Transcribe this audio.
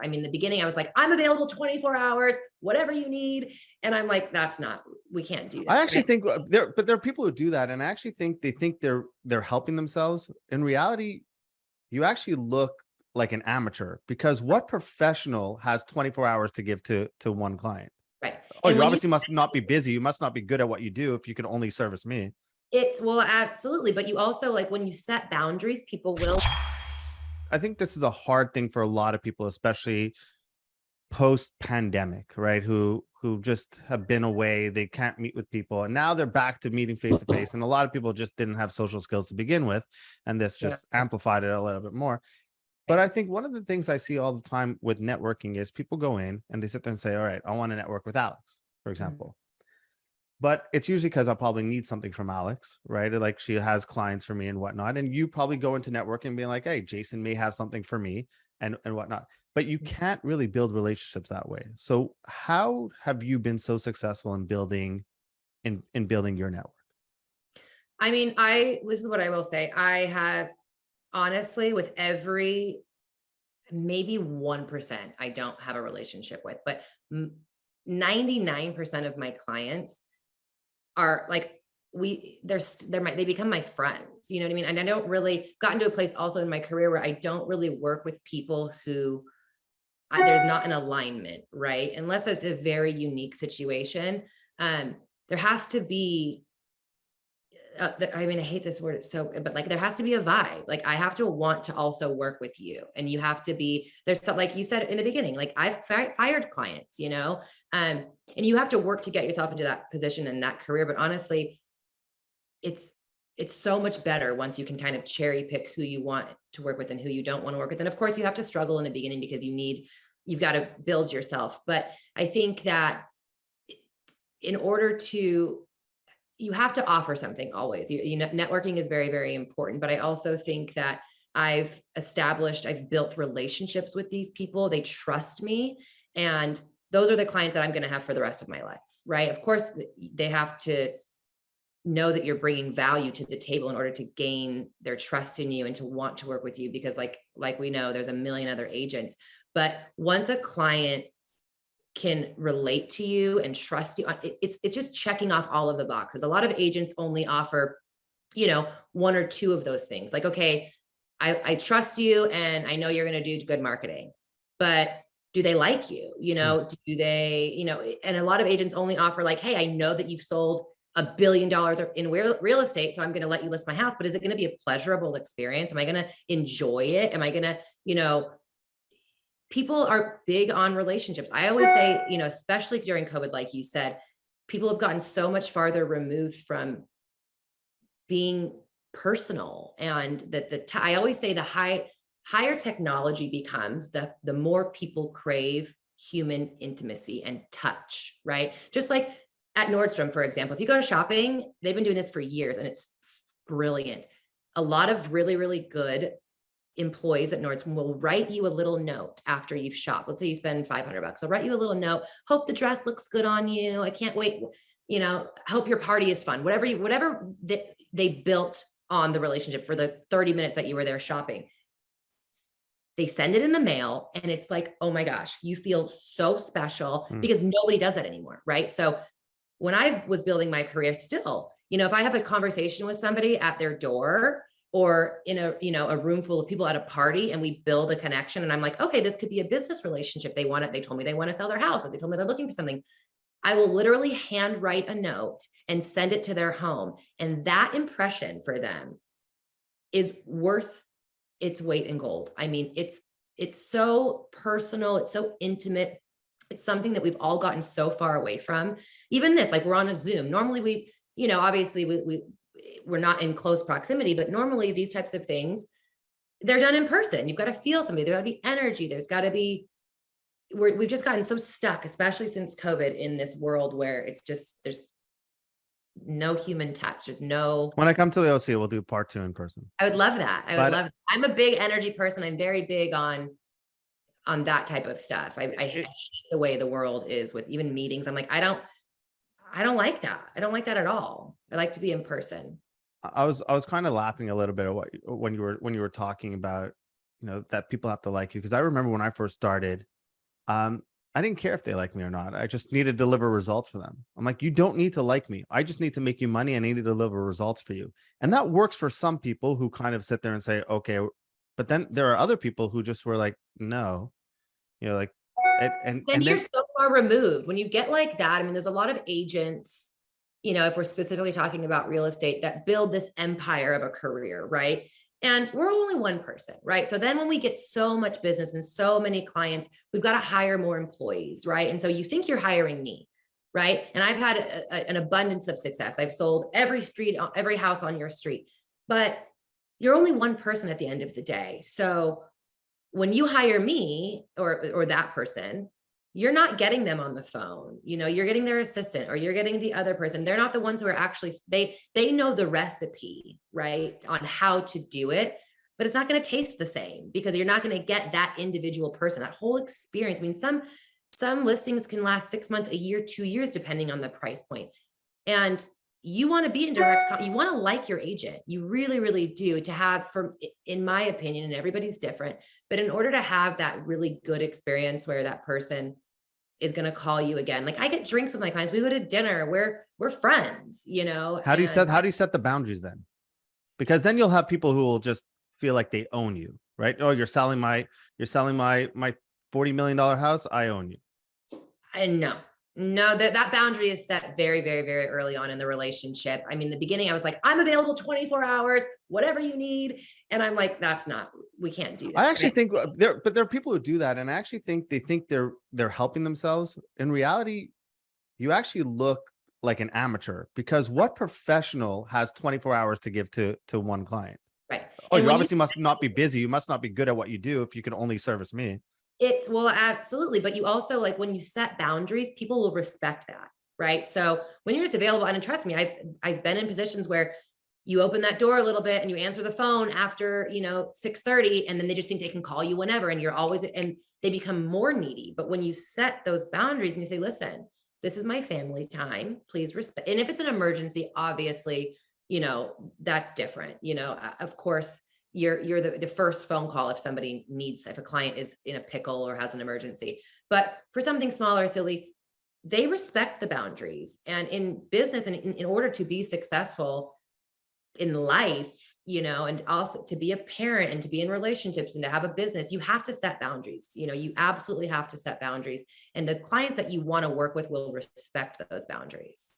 I mean, in the beginning, I was like, I'm available 24 hours, whatever you need. And I'm like, we can't do that. I actually think there are people who do that. And I actually think they think they're helping themselves. In reality, you actually look like an amateur, because what professional has 24 hours to give to one client? Right. Oh, And you when obviously must not be busy. You must not be good at what you do if you can only service me. well, absolutely. But you also, like, when you set boundaries, people will. I think this is a hard thing for a lot of people, especially post pandemic, right? Who just have been away, they can't meet with people, and now they're back to meeting face to face. And a lot of people just didn't have social skills to begin with, and this Yeah. just amplified it a little bit more. But I think one of the things I see all the time with networking is people go in and they sit there and say, all right, I want to network with Alex, for example. But it's usually because I probably need something from Alex, right? Like, she has clients for me and whatnot. And you probably go into networking being like, hey, Jason may have something for me and whatnot. But you can't really build relationships that way. So how have you been so successful in building building your network? I mean, this is what I will say. I have, honestly, with every, maybe 1% I don't have a relationship with, but 99% of my clients are like, they become my friends. You know what I mean? And I don't really gotten to a place also in my career where I don't really work with people who there's not an alignment, right? Unless it's a very unique situation. There has to be, I mean, I hate this word, but like, there has to be a vibe. Like, I have to want to also work with you, and you have to be, there's some, like you said in the beginning, like, I've fired clients, and you have to work to get yourself into that position and that career. But honestly, it's so much better once you can kind of cherry pick who you want to work with and who you don't want to work with. And of course, you have to struggle in the beginning because you've got to build yourself. But I think that in order to, you have to offer something always. Networking is very, very important. But I also think that I've built relationships with these people. They trust me. And those are the clients that I'm going to have for the rest of my life, right? Of course, they have to know that you're bringing value to the table in order to gain their trust in you and to want to work with you. Because like we know, there's a million other agents. But once a client can relate to you and trust you, it's just checking off all of the boxes. A lot of agents only offer, one or two of those things. Like, okay, I trust you and I know you're going to do good marketing, but do they like you? Do they, and a lot of agents only offer like, hey, I know that you've sold $1 billion in real estate, so I'm going to let you list my house, but is it going to be a pleasurable experience? Am I going to enjoy it? Am I going to, people are big on relationships. I always say, especially during COVID, like you said, people have gotten so much farther removed from being personal, and that I always say the higher technology becomes, the more people crave human intimacy and touch, right? Just like at Nordstrom, for example, if you go to shopping, they've been doing this for years and it's brilliant. A lot of really, really good employees at Nordstrom will write you a little note after you've shopped. Let's say you spend $500. They'll write you a little note. Hope the dress looks good on you. I can't wait. Hope your party is fun. Whatever they built on the relationship for the 30 minutes that you were there shopping. They send it in the mail and it's like, oh my gosh, you feel so special because nobody does that anymore, right? So when I was building my career still, if I have a conversation with somebody at their door or in a room full of people at a party and we build a connection and I'm like, okay, this could be a business relationship. They told me they want to sell their house, or they told me they're looking for something. I will literally handwrite a note and send it to their home. And that impression for them is worth its weight in gold. I mean, it's so personal. It's so intimate. It's something that we've all gotten so far away from. Even this, like, we're on a Zoom. Normally obviously we're not in close proximity, but normally these types of things, they're done in person. You've got to feel somebody. There's got to be energy. There's got to be, we've just gotten so stuck, especially since COVID, in this world where it's just, there's no human touch. There's no. When I come to the OC, we'll do part 2 in person. I would love that. I'm a big energy person. I'm very big on that type of stuff. I hate the way the world is with even meetings. I'm like, I don't like that. I don't like that at all. I like to be in person. I was kind of laughing a little bit at when you were talking about that people have to like you. Because I remember when I first started, I didn't care if they like me or not. I just needed to deliver results for them. I'm like, you don't need to like me. I just need to make you money. I need to deliver results for you. And that works for some people who kind of sit there and say, okay. But then there are other people who just were like, no, like, Then and you're then so far removed. When you get like that, I mean, there's a lot of agents, if we're specifically talking about real estate, that build this empire of a career, right? And we're only one person, right? So then when we get so much business and so many clients, we've got to hire more employees, right? And so you think you're hiring me, right? And I've had an abundance of success. I've sold every house on your street, but you're only one person at the end of the day. So when you hire me or that person, you're not getting them on the phone. You're getting their assistant or you're getting the other person. They're not the ones who are actually, they know the recipe, right, on how to do it, but it's not going to taste the same because you're not going to get that individual person, that whole experience. I mean, some listings can last 6 months, a year, 2 years, depending on the price point. And you want to be in you want to like your agent. You really, really do, to have, in my opinion, and everybody's different, but in order to have that really good experience where that person is going to call you again. Like, I get drinks with my clients. We go to dinner. We're friends, how do you set the boundaries then? Because then you'll have people who will just feel like they own you, right? Oh, you're selling my $40 million house. I own you. And no, that boundary is set very, very, very early on in the relationship. I mean, the beginning, I was like, I'm available 24 hours, whatever you need. And I'm like, we can't do that. I actually think there are people who do that. And I actually think they're helping themselves. In reality, you actually look like an amateur, because what professional has 24 hours to give to one client? Right. Oh, you obviously must not be busy. You must not be good at what you do if you can only service me. Well, absolutely. But you also, like, when you set boundaries, people will respect that. Right. So when you're just available, and trust me, I've been in positions where you open that door a little bit and you answer the phone after, 6:30, and then they just think they can call you whenever. And and they become more needy. But when you set those boundaries and you say, listen, this is my family time, please respect. And if it's an emergency, obviously, that's different. Of course, you're the first phone call if a client is in a pickle or has an emergency. But for something small or silly, they respect the boundaries. And in business, and in order to be successful in life, and also to be a parent and to be in relationships and to have a business, you have to set boundaries. You absolutely have to set boundaries. And the clients that you want to work with will respect those boundaries.